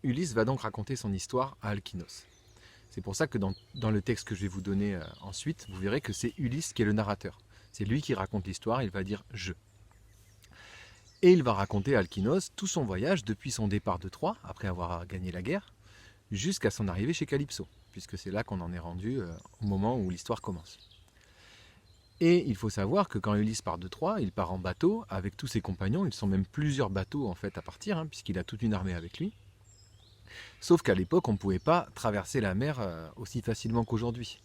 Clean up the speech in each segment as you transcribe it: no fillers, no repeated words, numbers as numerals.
Ulysse va donc raconter son histoire à Alkinoos. C'est pour ça que dans le texte que je vais vous donner ensuite, vous verrez que c'est Ulysse qui est le narrateur. C'est lui qui raconte l'histoire, il va dire « je ». Et il va raconter à Alkinoos tout son voyage depuis son départ de Troie, après avoir gagné la guerre, jusqu'à son arrivée chez Calypso, puisque c'est là qu'on en est rendu au moment où l'histoire commence. Et il faut savoir que quand Ulysse part de Troie, il part en bateau avec tous ses compagnons, ils sont même plusieurs bateaux en fait à partir, puisqu'il a toute une armée avec lui. Sauf qu'à l'époque, on ne pouvait pas traverser la mer aussi facilement qu'aujourd'hui.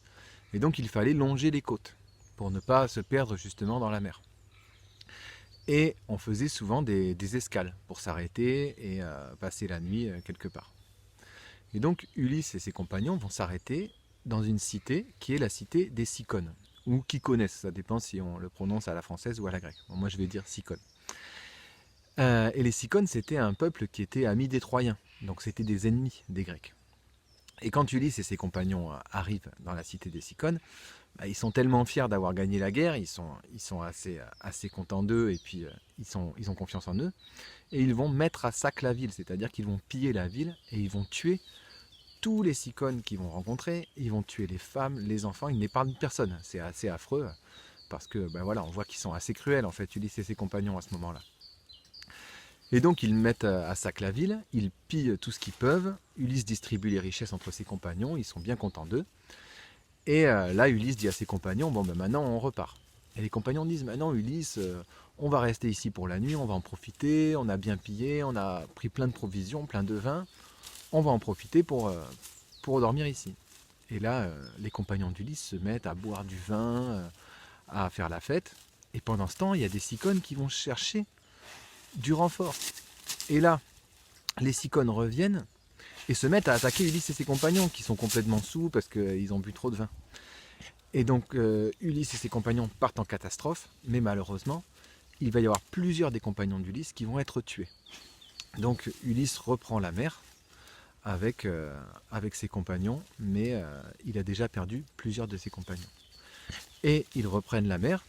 Et donc il fallait longer les côtes, pour ne pas se perdre justement dans la mer. Et on faisait souvent des escales pour s'arrêter et passer la nuit quelque part. Et donc Ulysse et ses compagnons vont s'arrêter dans une cité qui est la cité des Cicones, ou qui connaissent, ça dépend si on le prononce à la française ou à la grecque. Bon, moi je vais dire Cicones. Et les Cicones, c'était un peuple qui était ami des Troyens, donc c'était des ennemis des Grecs. Et quand Ulysse et ses compagnons arrivent dans la cité des Cicones, ils sont tellement fiers d'avoir gagné la guerre, ils sont assez contents d'eux et puis ils ont confiance en eux. Et ils vont mettre à sac la ville, c'est-à-dire qu'ils vont piller la ville et ils vont tuer tous les Cicones qu'ils vont rencontrer. Ils vont tuer les femmes, les enfants, ils n'épargnent personne. C'est assez affreux parce que voilà, on voit qu'ils sont assez cruels en fait, Ulysse et ses compagnons à ce moment-là. Et donc ils mettent à sac la ville, ils pillent tout ce qu'ils peuvent, Ulysse distribue les richesses entre ses compagnons, ils sont bien contents d'eux. Et là Ulysse dit à ses compagnons, bon ben maintenant on repart. Et les compagnons disent, maintenant Ulysse, on va rester ici pour la nuit, on va en profiter, on a bien pillé, on a pris plein de provisions, plein de vin, on va en profiter pour dormir ici. Et là, les compagnons d'Ulysse se mettent à boire du vin, à faire la fête. Et pendant ce temps, il y a des Cicones qui vont chercher du renfort. Et là, les Cicones reviennent et se mettent à attaquer Ulysse et ses compagnons qui sont complètement saouls parce qu'ils ont bu trop de vin. Et donc Ulysse et ses compagnons partent en catastrophe, mais malheureusement, il va y avoir plusieurs des compagnons d'Ulysse qui vont être tués. Donc Ulysse reprend la mer avec ses compagnons, mais il a déjà perdu plusieurs de ses compagnons. Et ils reprennent la mer,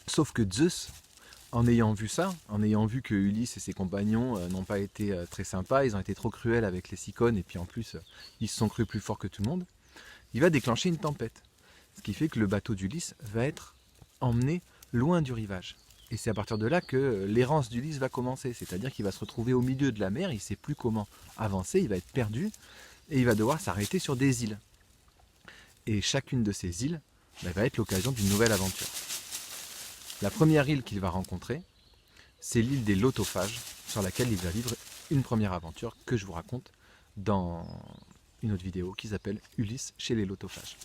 sauf que Zeus, en ayant vu ça, en ayant vu que Ulysse et ses compagnons n'ont pas été très sympas, ils ont été trop cruels avec les Cicones, et puis en plus, ils se sont crus plus forts que tout le monde, il va déclencher une tempête. Ce qui fait que le bateau d'Ulysse va être emmené loin du rivage. Et c'est à partir de là que l'errance d'Ulysse va commencer, c'est-à-dire qu'il va se retrouver au milieu de la mer, il ne sait plus comment avancer, il va être perdu, et il va devoir s'arrêter sur des îles. Et chacune de ces îles va être l'occasion d'une nouvelle aventure. La première île qu'il va rencontrer, c'est l'île des Lotophages, sur laquelle il va vivre une première aventure que je vous raconte dans une autre vidéo qui s'appelle Ulysse chez les Lotophages.